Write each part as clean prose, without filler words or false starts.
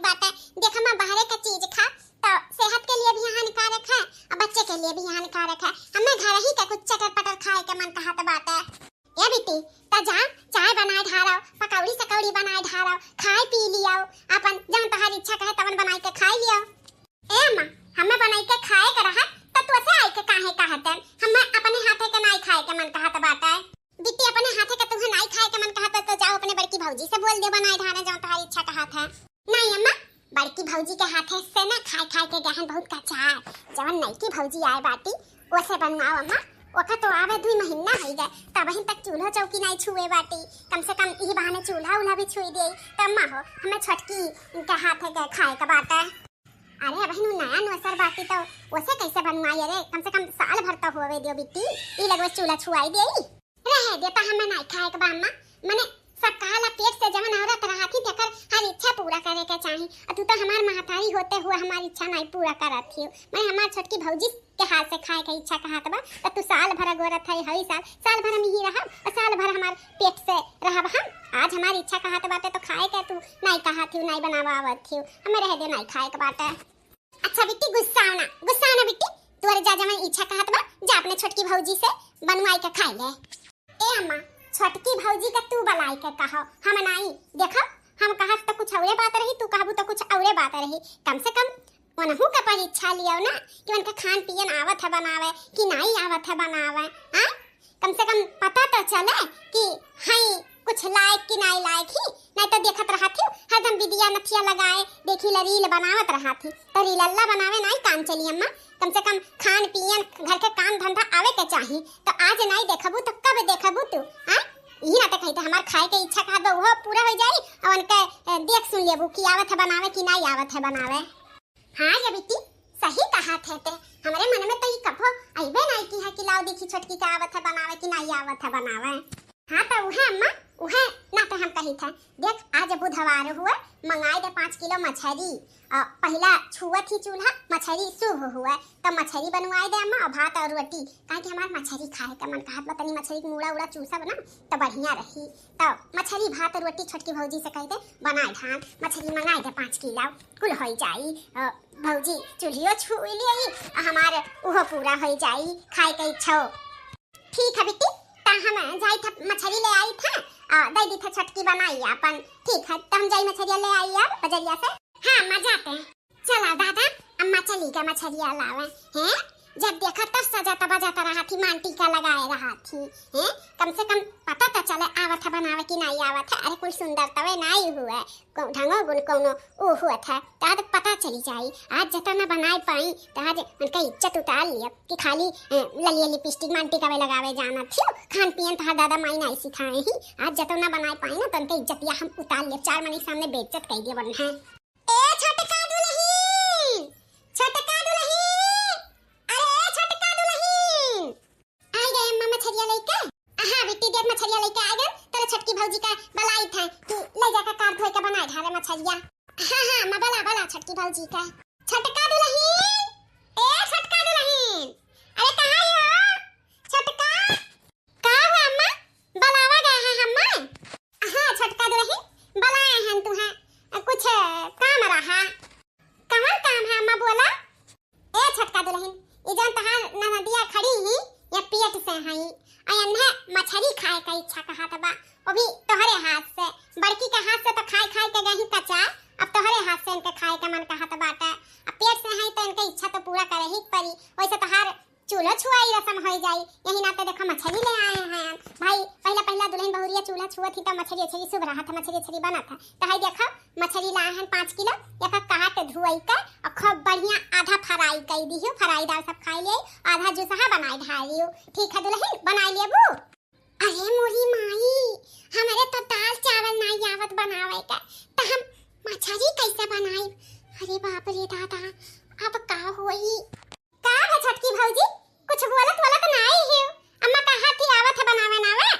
हानिकारक बात है। देखा मैं बाहर का चीज खा तो सेहत के लिए भी हानिकारक है और बच्चे के लिए भी हानिकारक है। हमें घर ही का कुछ चटर पटर खाए के मन कहत बात है। ये बेटी ता जा चाय बनाए ढारो, पकौड़ी सकौड़ी बनाए ढारो, खाए पी लियो, अपन जब तहारी इच्छा कहे तवन बनाई के खाई लियो। ए अम्मा हमें बनाई के खाए के रहा त तू से आई के काहे कहत है? हमें अपने हाथे के नहीं खाए के मन कहत बात है। बेटी अपने हाथे का तुम्हें नहीं खाए के मन कहत तो जाओ अपने बड़की भौजी से बोल दे बनाए ढारे जब तहारी इच्छा कहत है। नहीं अम्मा बड़की भौजी के हाथे से ना खाए खाए के गहन बहुत कच्चा है। जवन नई की भौजी आए बाटी ओसे बनवाओ अम्मा। ओका तो आवे 2 महीना हो गए तब ही तक चूल्हा चौकी नहीं छुए बाटी। कम से कम ई बहाने चूल्हा उल्हा भी छुई दे त अम्मा हो हमें छोटकी के हाथे के खाए के बात है। अरे बहनू नया नौसर बाटी तो ओसे कैसे बनवाई रे? कम से कम साल भर तो होवे दियो बिट्टी। ई लगवे चूल्हा छुआई देई रहे देता हमें नहीं खाए के बा अम्मा। मने सब कहाला पेट से जवन औरत रहती तेकर हर इच्छा पूरा करे के चाही। और तू तो हमार महतारी होते हुए हमारी इच्छा नहीं पूरा करत हियो। मैं हमार छोटकी भौजी के हाथ से खाए के इच्छा कहत बा त तू साल भर गोरत है हई साल भर हम ही रहब और साल भर हमार पेट से रहब हम। आज हमारी इच्छा कहत बाटे तो खाए के तू नहीं कहत हियो नहीं बनावत हियो। हमें रह दे नहीं खाए के बाटे। अच्छा बिट्टी गुस्सा ना बिट्टी तोरे जा जवन इच्छा कहत बा जा अपने छोटकी भौजी से बनवाई के खाई ले। ए अम्मा छोटकी भौजी का तू बलाई के कहो हम नहीं देखो हम कहत तो कुछ औरे बात रही तू कहबू तो कुछ औरे बात रही। कम से कम वनहु का परीक्षा लियो ना कि उनका खान पियन आवत है बनावे कि नहीं आवत है बनावे। हां कम से कम पता तो चले कि हई कुछ लायक कि नहीं लायक ही। नहीं तो देखत रहा थी हरदम बिदिया नथिया लगाए देखी रील बनावत रहा थी तो रीलल्ला बनावे नहीं काम चली अम्मा। कम से कम खान पियन घर के काम धंधा आवे के चाहिए तो आज नहीं देखबू तो कब देखबू तू? हां ई ना तो कहते हमार खाए के इच्छा का दो वो पूरा हो जाई और उनके देख सुन लेबू कि आवत है बनावे कि नहीं आवत है बनावे। हां ये बेटी सही कहा थे ते हमारे मन में तो ई कभो आइबे नहीं की है कि लाओ देखी छोटकी का आवत है बनावे कि नहीं आवत है बनावे। हां तो उहे अम्मा उहे ना तो हम कही थे देख आज बुधवार हुआ मंगाए दे 5 किलो मछली। पहला छुआ थी चूल्हा मछली शुभ हुआ तो मछली बनवाए दे अम्मा और भात और रोटी काहे कि हमार मछली खाए का मन कहत बा तनी मछली मुड़ा उड़ा चूसा बना तो बढ़िया रही। तो मछली भात और रोटी छोटकी भौजी से कह दे बनाए ढान मछली मंगाए दे 5 किलो कुल हो जाई। भौजी चूल्हियो छू लियई हमार उहो पूरा हो जाई खाए के इच्छा। ठीक है बेटी ता हम जाई था मछली ले आई था दे दी था छोटकी बनाई अपन। ठीक है तो हम जाई मछली ले आई अब बजरिया से। हाँ मजा आते हैं चला दादा अम्मा चली का मछलिया लावे हैं। जब देखा तब सजाता बजाता रहा थी मान टीका लगाए रहा थी हैं। कम से कम पता तो चले आवत है बनावे कि नहीं आवत है। अरे कुल सुंदर तवे नहीं हुआ ढंगो गुण कोनो ओ हुआ था तो आज पता चली जाई। आज जितना बनाए पाई तो आज उनका इज्जत उतार लिया कि खाली ललिया लिपस्टिक मान टीका में लगावे जाना थी खान पियन तो दादा माई नहीं सिखाए ही। आज जितना बनाए पाई ना तो उनका इज्जत या हम उतार लिया 4 मनी सामने बेइज्जत कह दिया बन है। ए छोटका दुल्हन छोटका दुल्हन अरे छोटका दुल्हन आ गए अम्मा मछलिया लेके। हां बेटी देख मछलिया लेके आ गए तेरे छोटकी भौजी का बलाई था कि ले जाकर कार धोए के बनाए ढारे मछलिया। हां मैं बला छोटकी भौजी का। छोटका दुल्हन ए छोटका दुल्हन अरे कहां हो छोटका का है अम्मा बलावा गए हैं अम्मा। हां छोटका दुल्हन बलाए हैं तू है कुछ काम रहा कहाँ काम है अम्मा बोला। ए छोटका दुल्हन ये जान तहां नदिया खड़ी ही या पेट से हई अयन है मछली खाए का इच्छा कहा तबा वो भी तोहरे हाथ से बड़की के हाथ से तो खाए खाए के गही कच्चा अब तोहरे हाथ से इनके खाए का मन कहा तबा अब पेट से हई तो इनके इच्छा तो पूरा करे ही पड़ी। वैसे तहार चूल्हा छुआई रसम हो जाई यही नाते देखो मछली ले आए हैं भाई। पहला दुल्हन बहुरिया चूल्हा छुआ थी तो मछली अच्छी शुभ रहा था मछली बना था तो हाई देखो मछली लाए हैं 5 किलो एक काट धुआई कर और खूब बढ़िया आधा फ्राई कर दियो फ्राई दाल सब खाई ले आधा जूसा बनाई ढालियो। ठीक है दुल्हन बनाई लेबू। अरे मोरी माई हमारे तो दाल चावल नहीं आवत बनावे का तो हम मछली कैसे बनाई? अरे बाप रे दादा अब का होई का है छोटकी भौजी कुछ बोलत नहीं है अम्मा कहा थी आवत है बनावे नावे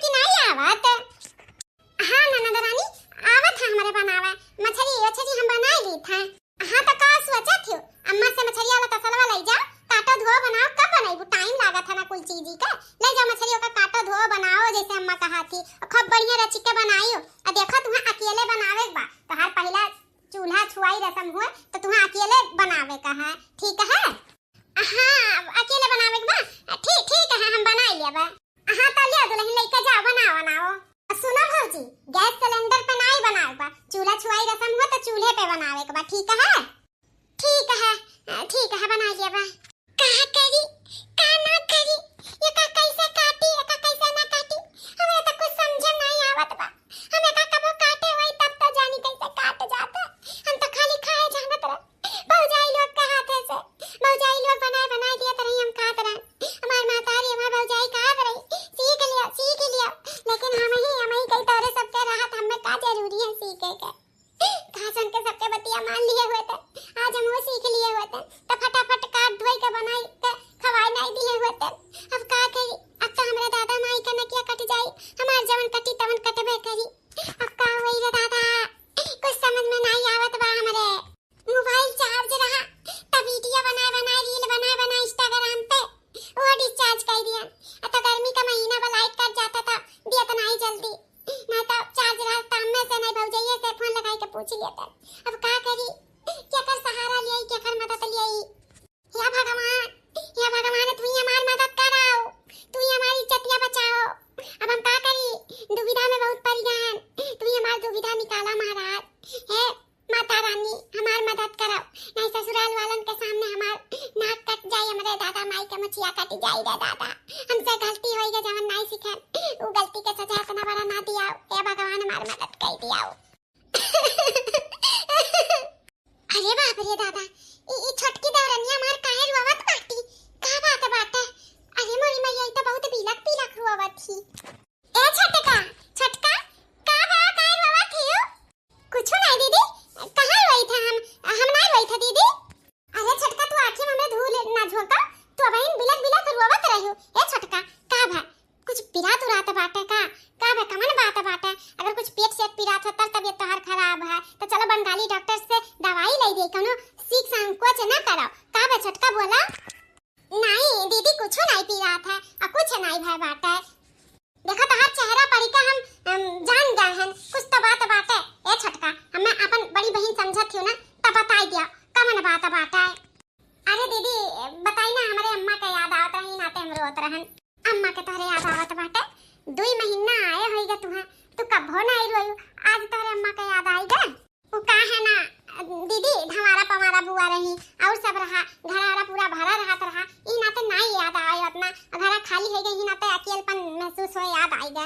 कि नहीं आवत? हां ननद रानी आवत है हमारे बनावे मछली हम बनाई ली था। हां तो का सोचा थी अम्मा से मछली वाला तसलवा ले जा काटो धो बनाओ कब बनाई टाइम लगा था ना कुल चीज का ले जाओ मछलियों का काटो धो बनाओ जैसे अम्मा कहा थी खूब बढ़िया रची के बनाइयो। देखो तुम्हें अकेले बनावे बा तो हर पहला छुआई रसम हुए तो तुम्हें अकेले बनावे का है, ठीक है? हाँ अकेले बनावे के बा, ठीक ठीक है हम बना लेबे। हाँ तो ले दुल्हन लेके जाओ, बनाओ। सुनो भौजी, गैस सिलेंडर पे नहीं बनावे बा, चूल्हा छुआई रसम हुआ तो चूल्हे पे बनावे के बा, ठीक है? ठीक है बना लेबे। कहा करी का ना करी, ये का कैसे काटी, ये का कैसे ना काटी, हमें तो कुछ समझ नहीं आवत बा। हमें का कबो काटे होई तब तो जानी कैसे काट जाता, हम तो खाली खाए जानत रह। भौजाई लोग के हाथे से भौजाई लोग बनाए दिया त रही हम खात रह। हमार मातारी हमार भौजाई खात रही, सीख लिया। लेकिन हम ही कई तोरे सबके राहत हमें का जरूरी है सीखे के। कहा सुन के सबके बतिया मान लिए हुए थे, आज हम वो सीख लिए हुए थे तो फटाफट काट धोई के बनाई के खवाई नहीं दिए हुए थे। अब का करी, अब तो हमारे दादा माई का नकिया कट जाई, हमार जवन कटी तवन कटबे करी। अब का होई रे दादा, कुछ समझ में नहीं आवत बा। हमारे मोबाइल चार्ज रहा तब वीडियो बनाए रील बनाए इंस्टाग्राम पे वो डिस्चार्ज कर दिया। तो गर्मी का महीना बा लाइट कट जाता था, दिया तो नहीं जल्दी, मैं तो चार्ज रहा तब में से नहीं भौजाइए से फोन लगाई के पूछ लिया था। अब का करी, क्या कर सहारा लिया, क्या कर मदद लिया। या भगवान तू ही हमारी मदद कराओ, तू ही हमारी इज्जतिया बचाओ। अब हम का करी, दुविधा में बहुत पड़ गए हैं, तू ही हमारी दुविधा निकाला महाराज। हे माता रानी हमारी मदद कराओ, नहीं ससुराल वालन के सामने हमार नाक कट जाए, हमारे दादा माई के मुछिया कट जाए रे दादा। हमसे गलती होई के जवन नहीं सीखे, वो गलती के सजा इतना बड़ा ना दियाओ। हे भगवान हमारी मदद कर दियाओ। अरे बाप रे दादा, ई छोटकी दौरनिया मार काहे रोवत बाटी, का बात बाटे। अरे मोरी मैया ई तो बहुत पीलक रोवत थी। ए छोटका का बा काहे रोवत थी? कुछ नहीं दीदी, कहां रोई थे हम नहीं रोई थे दीदी। अरे छोटका तू आंखें में धूल ना झोंका, तू बहन बिलक रोवत रहियो। ए छोटका का भा कुछ पिरात उरात बाटे का भा कमन बात बाटे? अगर कुछ पेट से पिरात हो तब तबीयत तोहार खराब है तो चलो बंगाली डॉक्टर से दवाई ले दे, कोनो सीख संकोच न करो। का बे छोटका बोला? नहीं दीदी कुछ नहीं पिरात है और कुछ नहीं भय बाटे। देखो तोहार चेहरा पड़ी का हम जान गए हैं, कुछ तो बात बाटे। ए छोटका हमें अपन बड़ी बहन समझत हूं ना, तब बताई दिया कमन बात बाटे। अरे दीदी बताई ना, हमारे अम्मा का याद आवत रही नाते हम रोत रहन। अम्मा के तोहरे याद आवत बाटे, 2 महीना आए होइगा तू कभो नहीं रोई, आज तोहरे अम्मा का याद आईगा। वो का है ना दीदी, हमारा पमारा बुआ रही और सब रहा, घरारा पूरा भरा रहा, ई नाते नहीं याद आए उतना, घरा खाली हो गई नाते अकेलापन महसूस हो याद आईगा।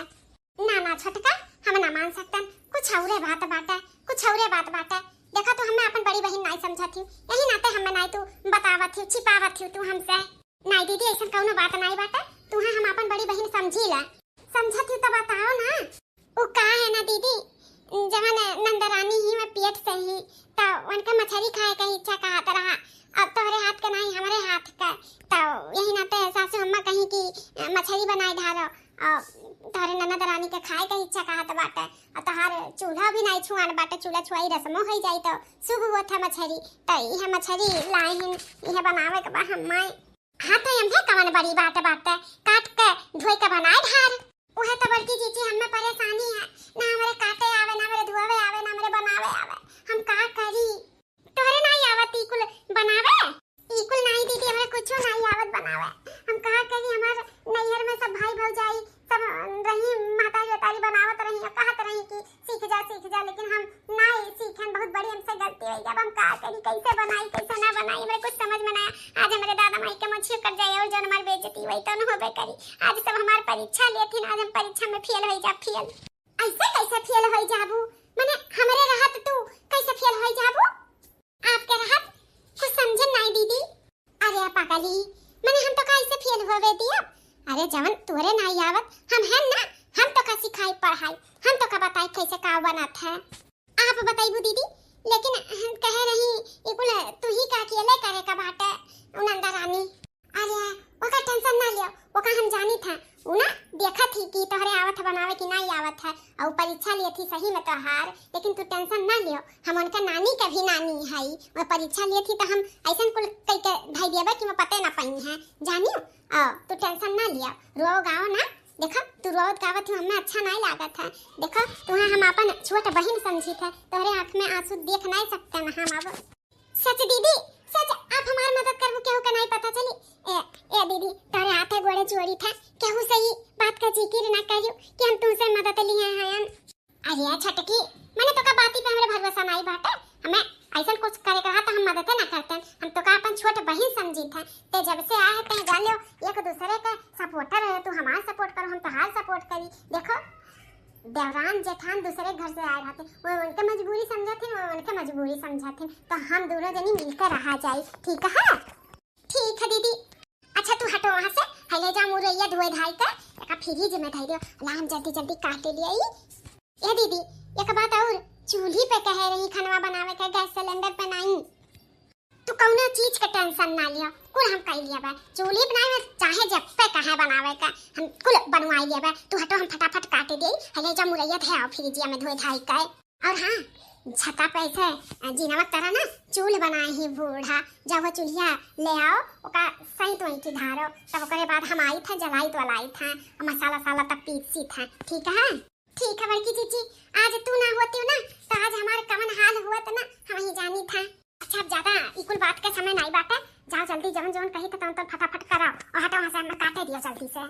ना छोटका हम ना मान सकतन, कुछ औरे बात बाटे। देखा तू हमें अपन बड़ी बहन नहीं समझत हूं, यही नाते हमें नहीं तू बतावत हूं, छिपावत हूं तू हमसे। नहीं दीदी ऐसा कौनो बात नहीं बाटे, तू हम अपन बड़ी बहन समझीला, समझत हूं तो बताओ ना। वो का है ना दीदी, जवन नंदरानी ही में पेट से ही तो उनका मछली खाए का इच्छा कहत रहा, अब तोहरे हाथ का नहीं हमारे हाथ का, तो यही नाते सासू अम्मा कहीं की मछली बनाई ढारो और तोहरे नंदरानी के खाए का इच्छा कहत बाटे, और तोहार चूल्हा भी नहीं छुआन बाटे, चूल्हा छुआई रस्मो हो जाई तो शुभ हुआ था मछली, तो यह मछली लाए हैं यह बनावे के बा हम माई। हाँ तो हम है कवन बड़ी बात बाटे, काट के धोई के बनाए ढार, उहे तो बड़की चीची हमें परेशानी है, ना हमारे काटे आवे, ना हमारे धोवे आवे, ना हमारे बनावे आवे, हम का करी? तोहरे नहीं आवत इकुल बनावे? इकुल नहीं दीदी हमें कुछ नहीं आवत बनावे, हम का करी? हमार नैहर में सब भाई भौजाई सब रही, माता जोतारी बनावत रही, कहत रही कि सीख जा, लेकिन हम नहीं सीखन, बहुत बड़ी हमसे गलती हुई। अब हम का करी, कैसे बनाई कैसे ना बनाई हमें कुछ समझ में ना। आज हमारे दादा माई के मुझे कर जाए और जो हमारी बेइज्जती हुई तो न होबे करी। आज सब हमार परीक्षा लेथिन, आज हम परीक्षा में फेल हो जा, फेल ऐसे कैसे फेल हो जाबू? माने हमरे रहत तू कैसे फेल हो जाबू? आपके रहत कुछ समझन नहीं दीदी। अरे पागली, माने हम तो कैसे फेल होवे दिया? अरे जवन तोरे नहीं आवत हम हैं ना, हम तो का सिखाई पढ़ाई, हम तो का बताई कैसे का बनत है, आप बताइबू दीदी। लेकिन हम कह रही इकुल तू ही का अकेले करे का बाटे नंदा रानी। अरे ओका टेंशन ना लियो, ओका हम जानी था, उ ना देखा थी कि तोहरे आवत है बनावे कि नहीं आवत है, और परीक्षा लिए थी सही में तोहार, लेकिन तू टेंशन ना लियो, हम उनका नानी का भी नानी है, वो परीक्षा लिए थी तो हम ऐसा कुल कई के भाई देबे कि मैं पते ना पाई है, जानियो। तू टेंशन ना लियो, रो गाओ ना, देखो तू रोत गावत हूँ हमें अच्छा नहीं लागत है। देखो तुम्हें हम अपन छोटा बहन समझी थे, तोहरे आँख में आंसू देख नहीं सकते ना हम अब। सच दीदी सच, आप हमारी मदद करबो, केहू का नहीं पता चली। ए दीदी तोहरे हाथे गोड़े जोड़ी था, केहू सही बात का जिक्र ना करियो कि हम तुमसे मदद लिए हैं। अरे छटकी, मैंने तो का बाती पे हमरे भरोसा नहीं बाटे, हमें ऐसा कुछ करे कहा तो हम मदद ना करते। हम तो का अपन छोटे बहन समझी थे, ते जब से आए ते जान लो एक दूसरे का सपोर्टर है। तू हमारा सपोर्ट करो, हम तोहार सपोर्ट करी। देखो देवरान जेठान दूसरे घर से आए रहते, वो उनके मजबूरी समझते, वो उनके मजबूरी समझते, तो हम दोनों जनी मिलकर रहा जाए। ठीक है? ठीक है दीदी। अच्छा तू हटो वहाँ से, हले जा मुरैया धोए धाई कर का फ्रिज में धर दियो, ला हम जल्दी जल्दी काट लिए। ये दीदी एक बात और, चूल्ही पे कह रही खाना बनावे का, गैस सिलेंडर पे नहीं। तू कौनो चीज का टेंशन ना लिया, कुल हम कर लिया बा। चूल्ही बनावे चाहे जब पे कहे बनावे का, हम कुल बनवा लिया बा। तू हटो हम फटाफट काट दे, हले जा मुरैया धे फ्रिजिया में धोए धाई कर। और हाँ छता पे ऐसे जीनावक तरह ना चूल्ह बनाए ही बूढ़ा, जब वो चूल्हिया ले आओ ओका सही तो की धारो, तब ओकरे बाद हम आई था जलाई तो लाई था और मसाला साला तब पीसी था। ठीक है? ठीक है बड़की चीची, आज तू ना होती हो ना तो आज हमारे कवन हाल हुआ था ना, हम ही जानी था। अच्छा अब ज्यादा इकुल बात का समय नहीं बाटे, जाओ जल्दी जवन जवन कही तो फटाफट कराओ और हटो वहाँ से, हमें काटे दिया जल्दी से।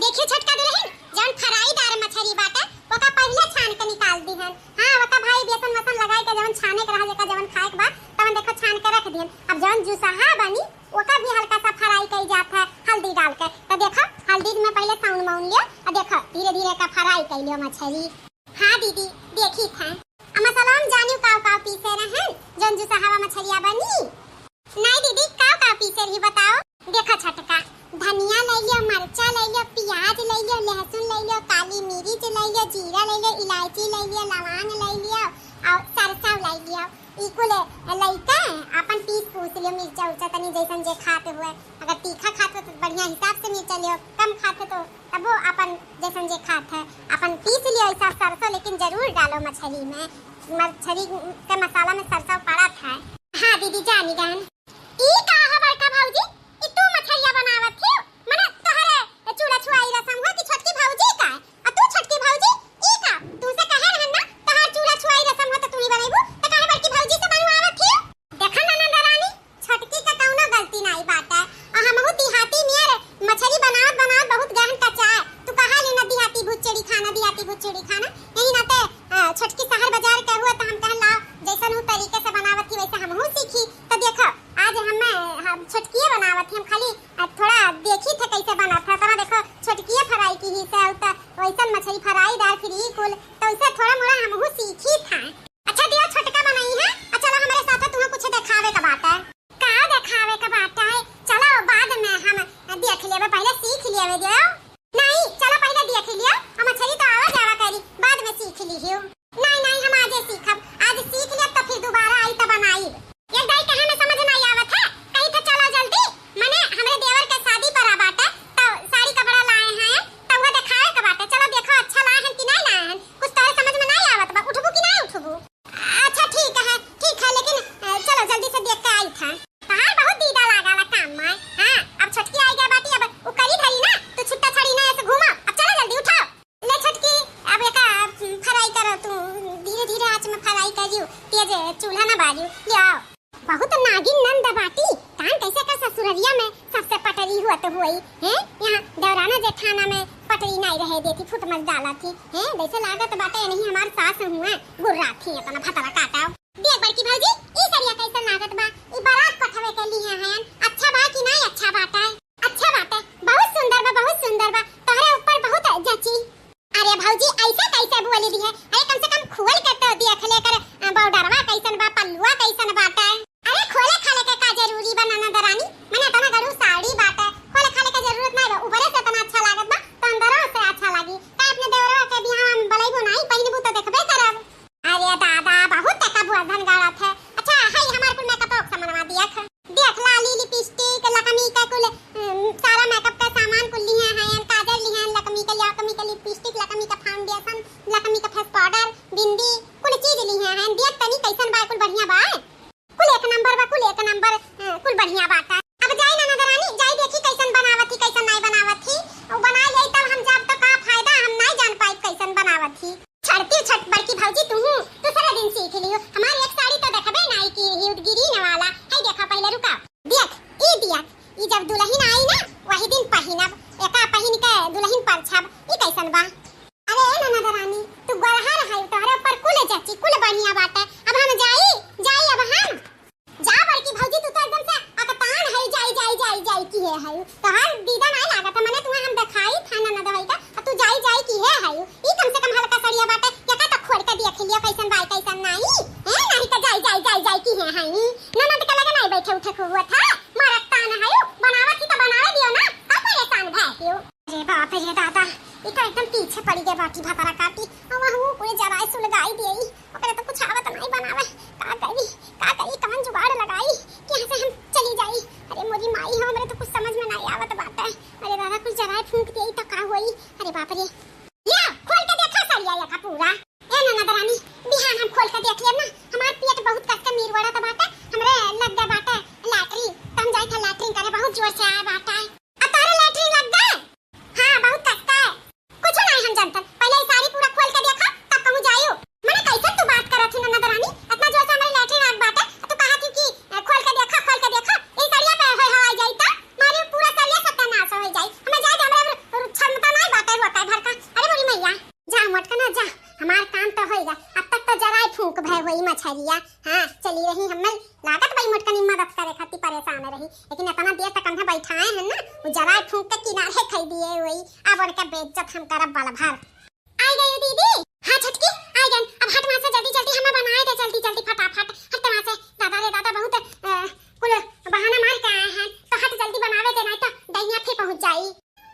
देखियो छोटका दुल्हन, जवन फ्राईदार मछली बाटे ओका पहले छान के निकाल दीहन। हां ओका भाई बेसन वसन लगाई के जवन छाने के रहा, जवन खाए के बाद तवन देखो छान के रख दिहन। अब जवन जुसाहा बनी ओका भी हल्का सा फ्राई कई जात है हल्दी डाल के, तो देखो हल्दी में पहले साउन माउन लियो और देखो धीरे धीरे का फ्राई कर लियो मछली। हां दीदी देखी था, मसाला हम जानियो काव पीसे रहे जवन जुसाहा मछलिया बनी। नहीं दीदी काव पीसे रही बताओ। देखो छटका, धनिया ले लियो, मरचा ले लियो, प्याज ले लियो, लहसुन ले लियो, काली मिर्च ले लियो, जीरा ले लियो, इलायची ले लियो, लौंग ले लियो और सरसों ले लियो। इकुल लइका अपन पीस पूछ लियो, मिर्चा उर्चा तनी जैसन जे खाते हुए, अगर तीखा खाते तो बढ़िया हिसाब से मिर्चा लियो, कम खाते तो तब वो अपन जैसन जे खाते है अपन पीस लियो ऐसा सरसों, लेकिन जरूर डालो मछली में, मछली के मसाला में सरसों पड़ा था। हाँ दीदी जानी जान। ई का है बड़का भौजी, ई तू मछलिया बनावत थी, मने तोहरे चूड़ा छुआई रसम हो कि छोटकी भौजी का? आ तू छोटकी भौजी ई का तू से कहे रहन ना तोहर चूड़ा छुआई रसम हो तो तू ही बनाइबू, त काहे बड़की भौजी से बनवावत थी? देखा ना नंदरानी, छोटकी का कौनो गलती नहीं बात है, आ हमहु देहाती नियर मछली बनावत बहुत गहन कच्चा है। तू कहा ले ना देहाती भुचड़ी खाना, देहाती भुचड़ी खाना, यही नाते छोटकी शहर बाजार के हुआ तो हम कहन लाओ जैसन हूं तरीके से बनावत थी वैसे हमहु सीखी। तो देखो आज हम छोटकिए बनावत थी, हम खाली थोड़ा देखी थे कैसे बना था, तो देखो छोटकिए फ्राई की ही से तो वैसन मछली फ्राई दाल फ्री कुल तो उसे थोड़ा मोड़ा हमहु सीखी था। अच्छा दिया छोटका बनाई है, चलो हमारे साथ तुम्हें कुछ दिखावे का बात है। का दिखावे का बात है? चलो बाद में हम देख लेबे, पहले सीख लेबे दियो। नहीं चलो पहले देख लियो, और मछली तो आवा जावा करी, बाद में सीख लियो। नहीं हम आज सीखब, आज सीख ले तो फिर दोबारा आई तो बनाई। ये दाई कहे में समझ नहीं आवत है, कहीं तो चलो जल्दी, मने हमरे देवर के शादी पर आ बाटे तो साड़ी कपड़ा लाए हैं तो वो दिखावे के बाटे। चलो देखो अच्छा लाए हैं कि नहीं लाए हैं, कुछ तोरे समझ में नहीं आवत बा, उठबू कि नहीं उठबू? अच्छा ठीक है लेकिन चलो जल्दी से देख के आई था। तहार बहुत दीदा लागाला काम में। हां अब छोटकी आई गया बाटी, अब उ करी धरी ना तो छुट्टा छड़ी ना ऐसे घूमो। अब चलो जल्दी उठाओ, ले छोटकी अब एका फ्राई करो, तू धीरे धीरे आंच में फ्राई करियो, तेज चूल्हा ना बालियो। ले आओ, बहुत नागिन नंद बाटी, कान कैसे का ससुररिया में सबसे पटरी हुआ तो हुई है, यहाँ देवराना जेठाना में पटरी नहीं रहे देती, फुट मत डाला थी है, वैसे लागत बाटे नहीं हमार सास हुआ गुर्रा थी अपना भतरा काटाओ। देख बड़की भौजी ई सरिया कैसा लागत बा, ई बारात पठवे के लिए हैं, अच्छा बा कि नहीं? अच्छा बात है, अच्छा बात है, बहुत सुंदर बा, तोहरे ऊपर बहुत जची। अरे भौजी ऐसे कैसे बोली दी है? अरे कम से कम खोल के तो देख ले कर, बॉर्डरवा कैसन बा, पल्लुआ कैसन बाटे। अरे खोले खाले के का जरूरी बा ननदरानी, मने तना गरू साड़ी बाटे, खोले खाले के जरूरत नहीं बा, ऊपरे से तना अच्छा लागत बा तो अंदरो से अच्छा लागी। का अपने देवरवा के बियाह में बलैबो नहीं, पहिनबू तो देखबे करब। अरे दादा बहुत टका बुआ धन गाड़त है। अच्छा हाय हमार कुल मेकअप का सामान दिया था, देख लाली लिपस्टिक लकमी का कुल सारा मेकअप का सामान कुल लिए हैं, काजल लिए हैं, लकमी का लिपस्टिक, लकमी का फाउंडेशन, लकमी का फेस पाउडर, बिंदी कुल चीज लिए हैं। देख तनी कैसन बा, कुल बढ़िया बा, कुल एक नंबर बा, कुल एक नंबर कुल बढ़िया बात है। अब जाई ननदरानी जाई देखी कैसन बनावत थी कैसन नहीं बनावत थी, और बना ले तब हम जब है हई ननद के लगे नहीं बैठे उठे हुआ था मरता न है बनावत ही तो बनावे दियो ना का परेशान भैसियो। अरे बाप रे दादा ई तो एकदम पीछे पड़ी गए बाटी भातारा काटी और वहु पूरे जराई सुलगाई देई ओकरे तो कुछ आवत नहीं बनावे का करी कौन जुगाड़ लगाई कि यहां से हम चली जाई। अरे मोरी माई हमरे तो कुछ समझ में नहीं आवत बात है। अरे दादा कुछ जराई फूंक देई तो का होई। अरे बाप रे या खोल के देखा सरिया या का पूरा ए ननद रानी बिहान हम खोल के देख लेब ना हमार पेट बहुत कस के मीर वड़ा त बाटे हमरे लग गए बाटे लैट्रिन तम जाई था लैट्रिन करे बहुत जोर से आया बाटे आ तारे लैट्रिन लग गए। हां बहुत कस का कुछ नहीं हम जानत पहले ई सारी पूरा खोल के देखा तब कहूं जायो मने कैसे तू बात करत है ननद रानी इतना जोर से हमरे लैट्रिन आग बाटे तू कहा थी कि खोल के देखा ई सरिया पे होय हवाई जाई त मारे पूरा सरिया सत्यानाश हो जाई हमें जाए हमरे क्षमता नहीं बाटे होता भर का। अरे मोरी मैया जा मत ना जा हमार काम तो होएगा अब तक तो जराई फूंक भय होई मछरिया। हां चली रही हमें लागत भाई मोटकनी मदद करे खाती परेशान रही लेकिन इतना देर तक कंधा बैठाए हैं ना वो जराई फूंक के किनारे खई दिए वही अब और का बेइज्जत हम करब बाल भर। आई गई दीदी हां छटकी आई गई अब हट वहां से जल्दी हमें बनाए दे जल्दी फटाफट हट वहां से दादा रे दादा बहुत कुल बहाना मार के आए हैं तो हट जल्दी बनावे दे नहीं तो दैया फिर पहुंच जाई।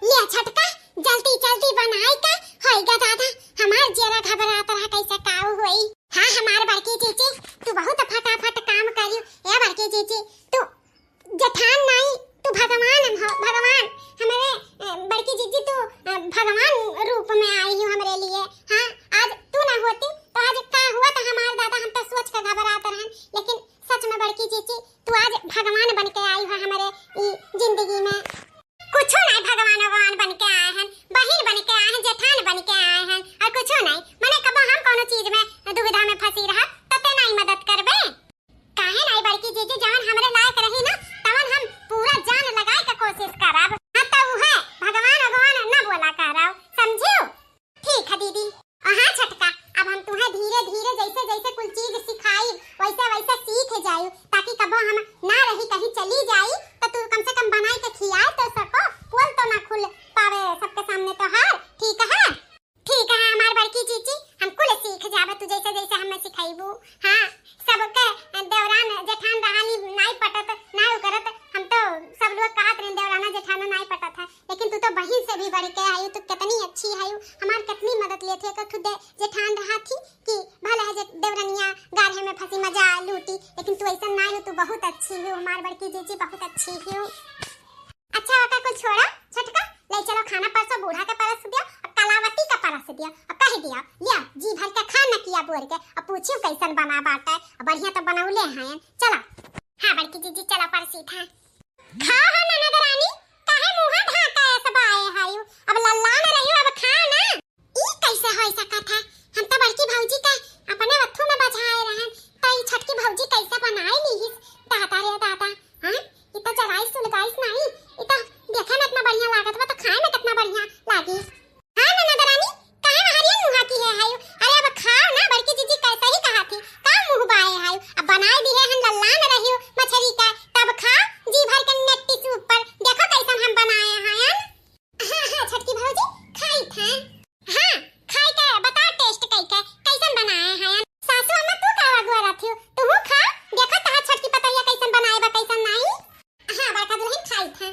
ले छटका जल्दी बनाई का होएगा दादा हमार जरा घबरात रहा कैसे काऊ होई। हां हमार बड़की चीची तू बहुत फटाफट काम करियो ए बड़की चीची तू जठान नहीं तू भगवान हमारे बड़की चीची तू भगवान रूप में आई हो हमरे लिए। हां आज तू ना होती तो आज का हुआ था हमार दादा हम तो सोच के घबरात रहन लेकिन सच में बड़की चीची तू आज भगवान बन के आई हो हमारे जिंदगी में। कुछ नहीं भगवान बन के आए हैं बहिन बन के आए हैं जेठान बन के आए हैं और कुछ नहीं माने कब हम कोनो चीज में दुविधा में फंसी रहा तते नहीं मदद करबे काहे नहीं बड़की जीजी जवन हमरे लायक रही ना तवन हम पूरा जान लगाए के कोशिश करब। हां तो है भगवान न बोला करब समझियो ठीक है दीदी। हां छटका अब हम तुम्हें धीरे जैसे कुल चीज सिखाई वैसे सीख जाई ताकि कब हम ना रही कहीं चली जाई तो तू कम से कम बनाई के खियाए तो सको पोल तो ना खुल पावे सबके सामने तो हार ठीक है हमार बड़की चीची हम कुल सीख जाबे तू जैसे हमें सिखाइबू। हां सबके देवरान जेठान रहानी नहीं पटत ना करत हम तो सब लोग कहत रहे देवराना जेठाना नहीं पटत है लेकिन तू तो बहिन से भी बढ़ के आई तू कितनी अच्छी है हमार कितनी मदद लेथे का खुद जेठान रहा थी कि भला है देवरानिया गाढ़े में फंसी मजा लूटी लेकिन तू ऐसा नहीं हो तू बहुत अच्छी हो हमार बड़की जीजी बहुत अच्छी हो। अच्छा का कुछ छोड़ा छटका ले चलो खाना परसों बूढ़ा के परस दियो और कलावती का परस दियो और कह दियो लिया जी भर के खाना किया बोल के और पूछियो कैसन बना बाटे बढ़िया तो बनौले हैं चलो। हां बड़की जीजी चलो परसी था खा हो ननद रानी काहे मुंह ढाका सब आए हायो अब लल्ला न रहियो अब खा ना ई कैसे होई सकत है हम तो बड़की भौजी का अपने वथु में बजाए रहन त ई छटकी भौजी कैसे बनाई ली दादा रे दादा। हां ई तो जराई सुलगाइस नहीं ई तो देखे में इतना बढ़िया लागत बा तो खाए में कितना बढ़िया लागी। हां ननद रानी काहे हरियन मुंह की है हायो अरे अब खाओ ना बड़की जीजी कैसे ही कहा थी का मुंह बाए हायो अब बनाई दी है हम लल्ला न रहियो मछली का तब खाओ जी भर के नेट्टी से ऊपर देखो कैसन हम बनाए हैं। हां छटकी भौजी खाई था हां खाई के बता टेस्ट कैसन बनाए हैं सासू अम्मा तू का अगुआ रथियो तू खा देखो ता छटकी पतैया कैसन बनाए बा कैसन नहीं। हां बड़का दुल्हन खाई था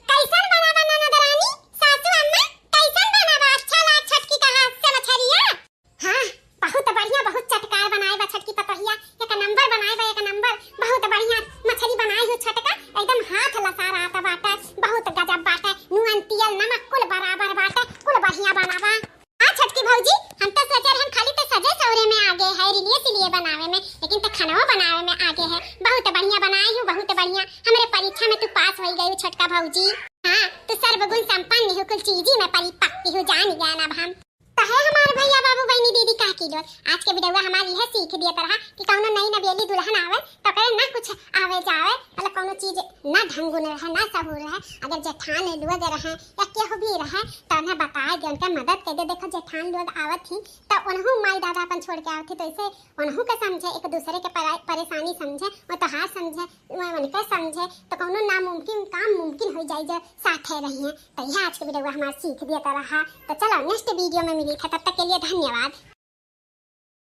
कैसन बना ननद रानी सासू अम्मा कैसन बना अच्छा लाग छटकी का हाथ से मछरिया। हां बहुत बढ़िया बहुत चटकार बनाए बा छटकी पतैया एक नंबर बनाए बा एक नंबर बहुत बढ़िया मछली बनाई हो छटका एकदम हाथ लसा रहा था बाटा बहुत गजब बाटा नून तेल नमक कुल बराबर बाटा कुल बढ़िया बनावा। हां छटकी भौजी हम तो सोचे हम खाली तो सजे सौरे में आगे है रिलिए बनावे में लेकिन तो खाना बनावे में आगे है बहुत बढ़िया बनाई हूं बहुत बढ़िया हमरे परीक्षा में तू पास हो गई छटका भौजी। हां तू सर्वगुण संपन्न हो कुल चीज में परिपक्व हो जान ज्ञान अब हम तो है हमारे भैया बाबू बहनी दीदी का किलो आज के वीडियो हमारी यह सीख दिया तरह कि कौनो नई नवेली दुल्हन आवे तो करे ना कुछ आवे जावे मतलब कौनो चीज ना ढंग न रहे ना सहूर रहे अगर जेठान लोग रहे या केहू भी रहे तो उन्हें बताए दे उनका मदद कर दे। देखो जेठान लोग आवत थी तो उन्हों माई दादा अपन छोड़ के आवत थी तो इसे उन्हों के समझे एक दूसरे के परेशानी समझे और त्योहार समझे उनके समझे तो कौनो नामुमकिन काम मुमकिन हो जाए जो साथे रही है। तो यह आज के वीडियो हमारा सीख दिया रहा। तो चलो नेक्स्ट वीडियो में मिली था तब तक के लिए धन्यवाद।